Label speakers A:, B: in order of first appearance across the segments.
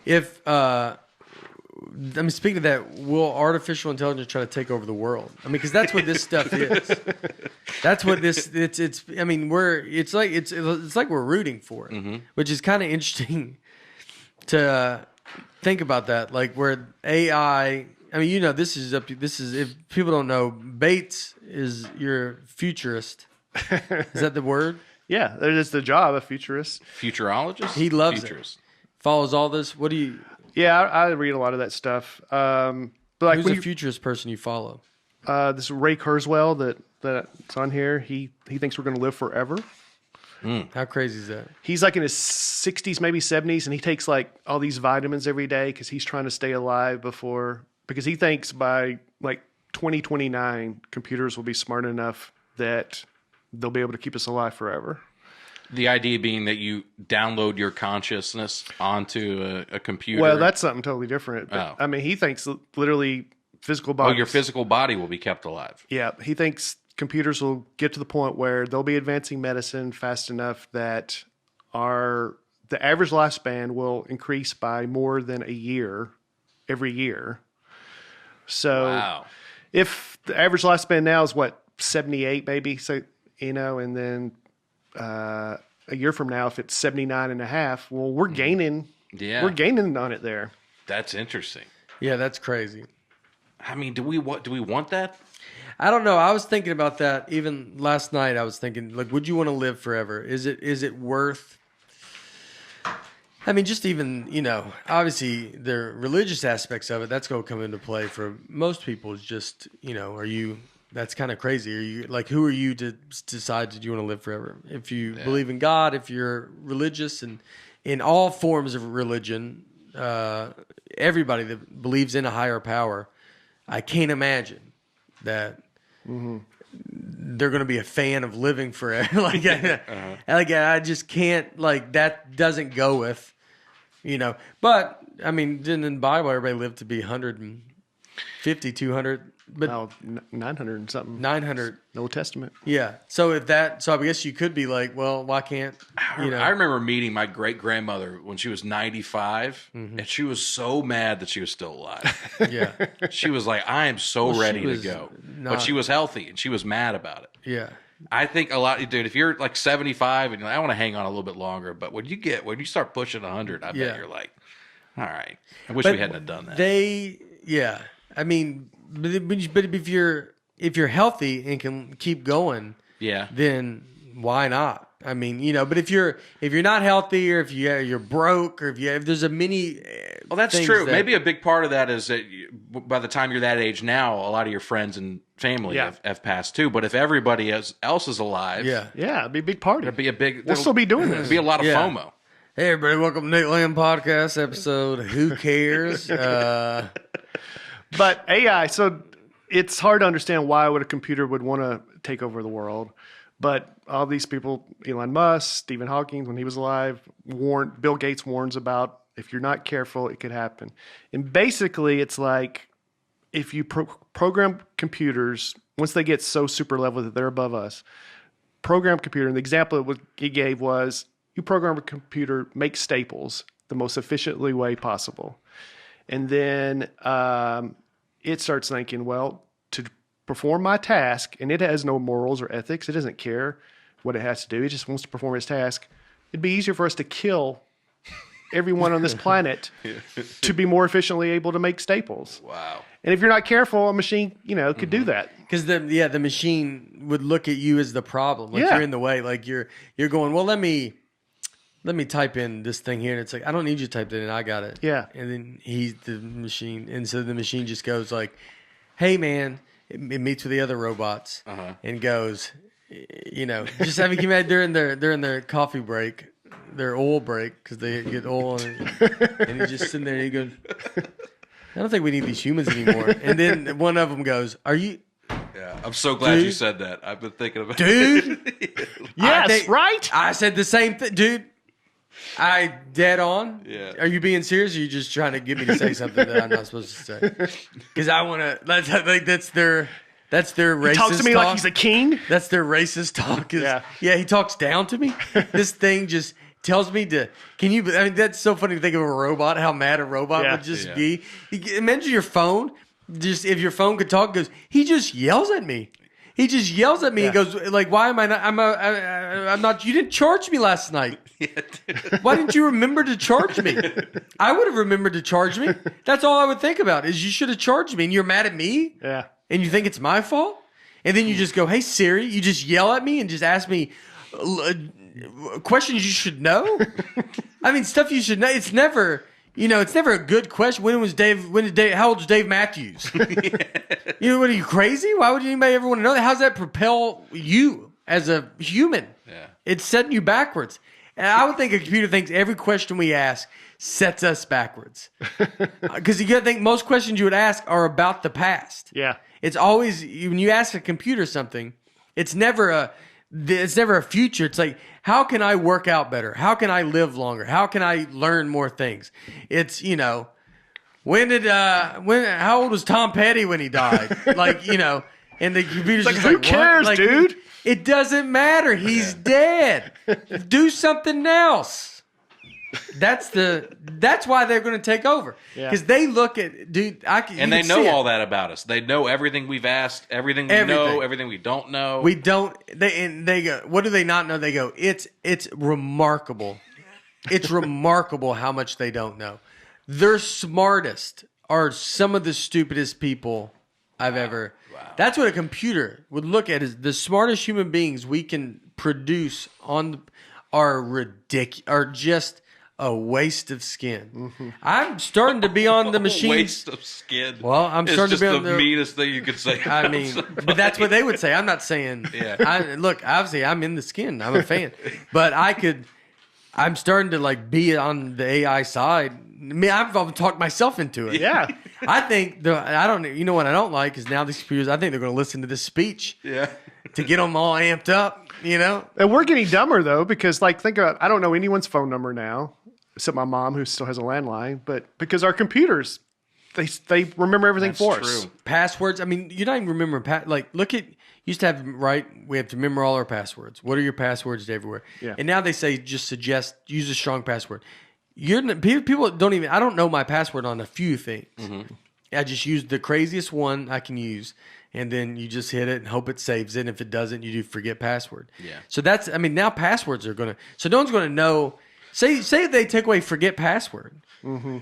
A: if speaking of that, will artificial intelligence try to take over the world? I mean, because that's what this stuff is. That's what this. It's. I mean, it's like we're rooting for it, which is kind of interesting to think about that. Like where AI. I mean, this is if people don't know, Bates is your futurist. Is that the word?
B: Yeah, that is the job of futurist.
C: Futurologist?
A: He loves it. Follows all this. What do you...
B: Yeah, I read a lot of that stuff. But like,
A: who's a futurist person you follow?
B: This Ray Kurzweil that's on here. He thinks we're going to live forever.
A: How crazy is that?
B: He's like in his 60s, maybe 70s, and he takes like all these vitamins every day because he's trying to stay alive because he thinks by like 2029, computers will be smart enough that they'll be able to keep us alive forever.
C: The idea being that you download your consciousness onto a computer.
B: Well, that's something totally different. But, I mean, he thinks literally physical body.
C: Oh, your physical body will be kept alive.
B: Yeah, he thinks computers will get to the point where they'll be advancing medicine fast enough that the average lifespan will increase by more than a year every year. So
C: wow.
B: If the average lifespan now is 78 maybe, so and then a year from now, if it's 79 and a half, well, we're gaining. Yeah. We're gaining on it there.
C: That's interesting.
A: Yeah, that's crazy.
C: I mean, do we want that?
A: I don't know. I was thinking about that even last night. I was thinking, like, would you want to live forever? Is it worth? I mean, just even, obviously the religious aspects of it, that's going to come into play for most people. It's just, that's kind of crazy. Are you like, who are you to decide that you want to live forever? If you believe in God, if you're religious, and in all forms of religion, everybody that believes in a higher power, I can't imagine that they're going to be a fan of living forever. I just can't, that doesn't go with, but I mean, didn't in the Bible, everybody lived to be 150, 200, but
B: 900 and something.
A: 900.
B: Old Testament.
A: Yeah. So I guess you could be like, well, why can't,
C: I remember meeting my great grandmother when she was 95 and she was so mad that she was still alive.
A: Yeah.
C: She was like, I am so ready to go. But she was healthy and she was mad about it.
A: Yeah.
C: I think a lot, dude, if you're like 75 and you're like, I want to hang on a little bit longer, but when you start pushing 100, I bet you're like, all right. I wish we hadn't done that.
A: I mean, but if you're healthy and can keep going, then why not? I mean, but if you're not healthy, or if you're broke, or if there's a many.
C: Well, that's true. Maybe a big part of that is that by the time you're that age now, a lot of your friends and family have passed too. But if everybody else is alive,
B: it'd be a big party.
C: It'd be a big.
B: We'll still be doing this.
C: It'd be a lot of FOMO.
A: Hey, everybody! Welcome to Nateland Podcast episode. Who cares?
B: But AI, so it's hard to understand why would a computer would want to take over the world. But all these people, Elon Musk, Stephen Hawking, when he was alive, Bill Gates warns about if you're not careful, it could happen. And basically, it's like if you program computers, once they get so super level that they're above us, program computer, and the example he gave was you program a computer, make staples the most efficiently way possible. And then it starts thinking, well, to perform my task, and it has no morals or ethics. It doesn't care what it has to do. It just wants to perform its task. It'd be easier for us to kill everyone on this planet to be more efficiently able to make staples.
C: Wow.
B: And if you're not careful, a machine, could do that.
A: Because the machine would look at you as the problem. Like you're in the way. Like you're going, well, let me type in this thing here, and it's like, I don't need you to type that in, I got it.
B: Yeah.
A: And then he's the machine, and so the machine just goes like, hey man, it meets with the other robots and goes, just having came out during their coffee break, their oil break, because they get oil, and he's just sitting there and he goes, I don't think we need these humans anymore. And then one of them goes, are you?
C: Yeah, I'm so glad you said that. I've been thinking about
A: it.
B: Yes, right?
A: I said the same thing, dude. I dead on.
C: Yeah.
A: Are you being serious, or are you just trying to get me to say something that I'm not supposed to say? Because I want to. That's their racist. He
B: talks to me
A: talk.
B: like he's a king.
A: That's their racist talk.
B: Yeah.
A: He talks down to me. This thing just tells me to. Can you? I mean, that's so funny to think of a robot. How mad a robot would just be. Imagine your phone. Just if your phone could talk, goes. He just yells at me. He just yells at me and goes like, "Why am I not? I'm not. You didn't charge me last night. Why didn't you remember to charge me? I would have remembered to charge me. That's all I would think about is you should have charged me. And you're mad at me.
B: Yeah.
A: And you think it's my fault. And then you just go, hey Siri. You just yell at me and just ask me questions you should know. I mean, stuff you should know. It's never. It's never a good question. How old is Dave Matthews? What are you, crazy? Why would anybody ever want to know that? How does that propel you as a human?
C: Yeah.
A: It's setting you backwards. And I would think a computer thinks every question we ask sets us backwards. Because you got to think most questions you would ask are about the past.
B: Yeah.
A: It's always, when you ask a computer something, it's never a future. It's like, how can I work out better? How can I live longer? How can I learn more things? It's, how old was Tom Petty when he died? And the computer's
B: like,
A: just
B: who
A: like,
B: cares, dude?
A: It doesn't matter. He's dead. Do something else. That's why they're going to take over because they look at
C: they know all that about us. They know everything we've asked, everything we know, everything we don't know.
A: We don't. They go. What do they not know? They go. It's remarkable. It's remarkable how much they don't know. Their smartest are some of the stupidest people I've ever. Wow. That's what a computer would look at. Is the smartest human beings we can produce are ridiculous. Are just a waste of skin. Mm-hmm. I'm starting to be on the machine.
C: Waste of skin.
A: Well, I'm starting to be on
C: the meanest thing you could say.
A: I mean, but that's what they would say. I'm not saying.
C: Yeah.
A: Look, obviously, I'm in the skin. I'm a fan, but I'm starting to be on the AI side. I mean, I've talked myself into it.
B: Yeah.
A: I think I don't. You know what I don't like is now these computers. I think they're going to listen to this speech.
C: Yeah.
A: To get them all amped up.
B: And we're getting dumber though because think about. I don't know anyone's phone number now. Except my mom, who still has a landline, but because our computers, they remember everything for us.
A: Passwords. I mean, you're not even remembering. Look at used to have we have to remember all our passwords. What are your passwords to everywhere?
B: Yeah.
A: And now they say use a strong password. People don't even. I don't know my password on a few things. Mm-hmm. I just use the craziest one I can use, and then you just hit it and hope it saves it. And if it doesn't, you do forget password.
C: Yeah.
A: So now passwords are gonna. So no one's gonna know. Say they take away forget password, and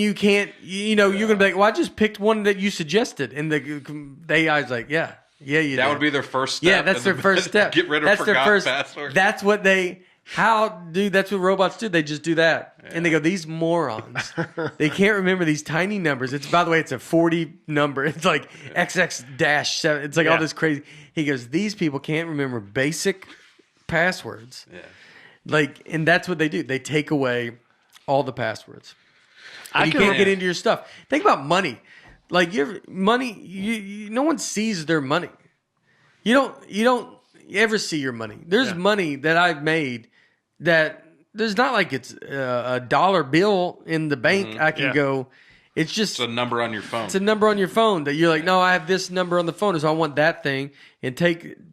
A: you can't, you're gonna be like, well, I just picked one that you suggested, and the AI's like, yeah, you did.
C: That would be their first step.
A: Yeah, that's their first step.
C: Get rid of forgot password.
A: That's what that's what robots do. They just do that, and they go, these morons, they can't remember these tiny numbers. By the way, it's a 40 number. It's like XX-7. It's like all this crazy. He goes, these people can't remember basic passwords.
C: Yeah.
A: And that's what they do. They take away all the passwords. You can't get into your stuff. Think about money. No one sees their money. You don't ever see your money. There's money that I've made that there's not like it's a dollar bill in the bank. I can go. It's just
C: a number on your phone.
A: It's a number on your phone that you're like, no, I have this number on the phone, so I want that thing, and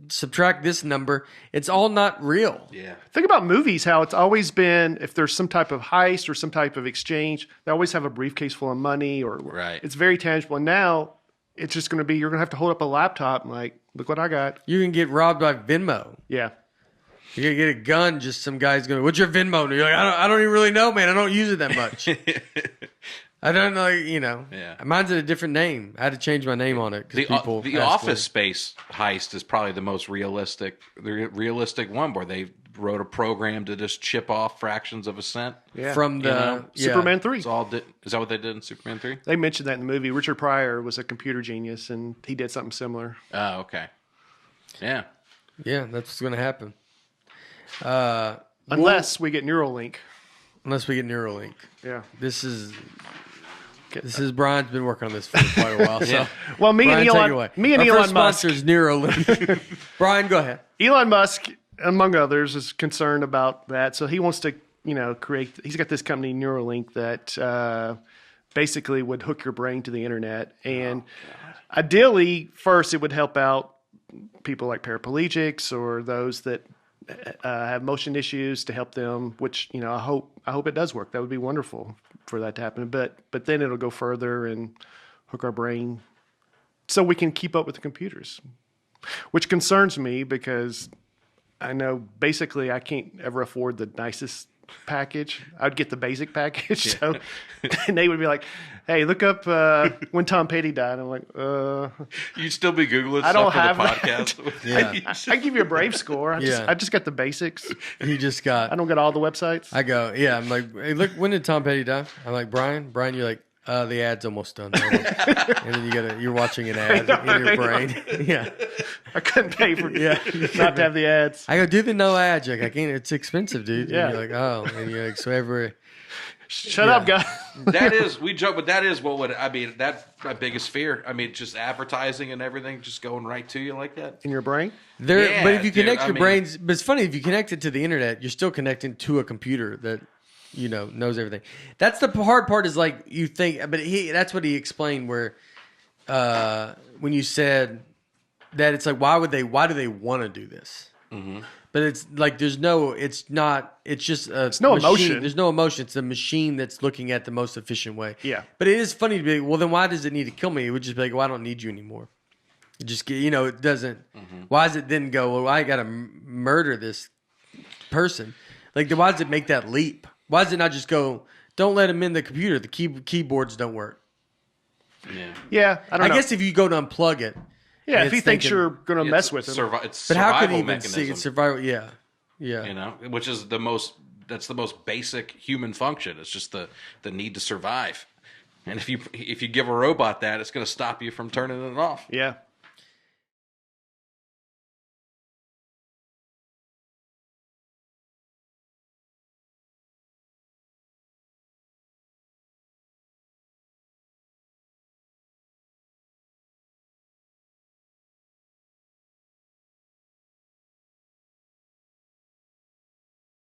A: subtract this number. It's all not real.
C: Yeah.
B: Think about movies, how it's always been, if there's some type of heist or some type of exchange, they always have a briefcase full of money
C: right.
B: It's very tangible. And now it's just going to be, you're going to have to hold up a laptop and look what I got.
A: You can get robbed by Venmo.
B: Yeah.
A: You're going to get a gun, just some guy's going to, what's your Venmo? And you're like, I don't even really know, man. I don't use it that much. I don't know,
C: Yeah.
A: Mine's at a different name. I had to change my name on it.
C: The Office Space heist is probably the most realistic one where they wrote a program to just chip off fractions of a cent.
A: Yeah. From the
B: Superman 3.
C: Is that what they did in Superman 3?
B: They mentioned that in the movie. Richard Pryor was a computer genius, and he did something similar.
C: Oh, okay. Yeah.
A: Yeah, that's what's going to happen.
B: Unless we get Neuralink.
A: Yeah. This is Brian's been working on this for quite a while. So,
B: well, me
A: Brian,
B: and Elon Musk.
A: Sponsor is Neuralink. Brian, go ahead.
B: Elon Musk, among others, is concerned about that. So he wants to, create. He's got this company Neuralink that basically would hook your brain to the internet, and ideally, first it would help out people like paraplegics or those that have motion issues to help them, which, I hope it does work. That would be wonderful for that to happen. But then it'll go further and hook our brain so we can keep up with the computers, which concerns me because I know basically I can't ever afford the nicest package. I'd get the basic package. Yeah. So, and they would be like, "Hey, look up when Tom Petty died." I'm like,
C: You'd still be Googling
B: I don't
C: stuff
B: have
C: for the podcast.
B: Yeah. I give you a Brave score. I just got the basics.
A: You just got.
B: I don't get all the websites.
A: I go, yeah. I'm like, hey, look, when did Tom Petty die? I'm like, Brian, you're like, the ad's almost done. And then you're watching an ad in your brain. Yeah.
B: I couldn't pay for not to have the ads.
A: I go, do the no ads. Like, I can't, it's expensive, dude.
B: Yeah.
A: And you're like, oh, and you're like, so every.
B: Shut up, guys.
C: That is, we joke, but that is that's my biggest fear. I mean, just advertising and everything just going right to you like that.
B: In your brain?
A: But if you connect your brains, but it's funny, if you connect it to the internet, you're still connecting to a computer that, knows everything. That's the hard part is like you think, but that's what he explained where when you said that it's like, why do they want to do this? Mm-hmm. But it's like, it's just it's no emotion. There's no emotion. It's a machine that's looking at the most efficient way.
B: Yeah.
A: But it is funny to be like, well, then why does it need to kill me? It would just be like, well, I don't need you anymore. It just, it doesn't. Mm-hmm. Why does it then go, well, I got to murder this person? Like, why does it make that leap? Why does it not just go, don't let him in the computer? The keyboards don't work.
B: Yeah. I don't know.
A: I guess if you go to unplug it.
B: Yeah, if he thinks you're going to mess with him.
C: But
A: how could he even see it's survival? Yeah.
C: Which is that's the most basic human function. It's just the need to survive. And if you give a robot that, it's going to stop you from turning it off.
B: Yeah.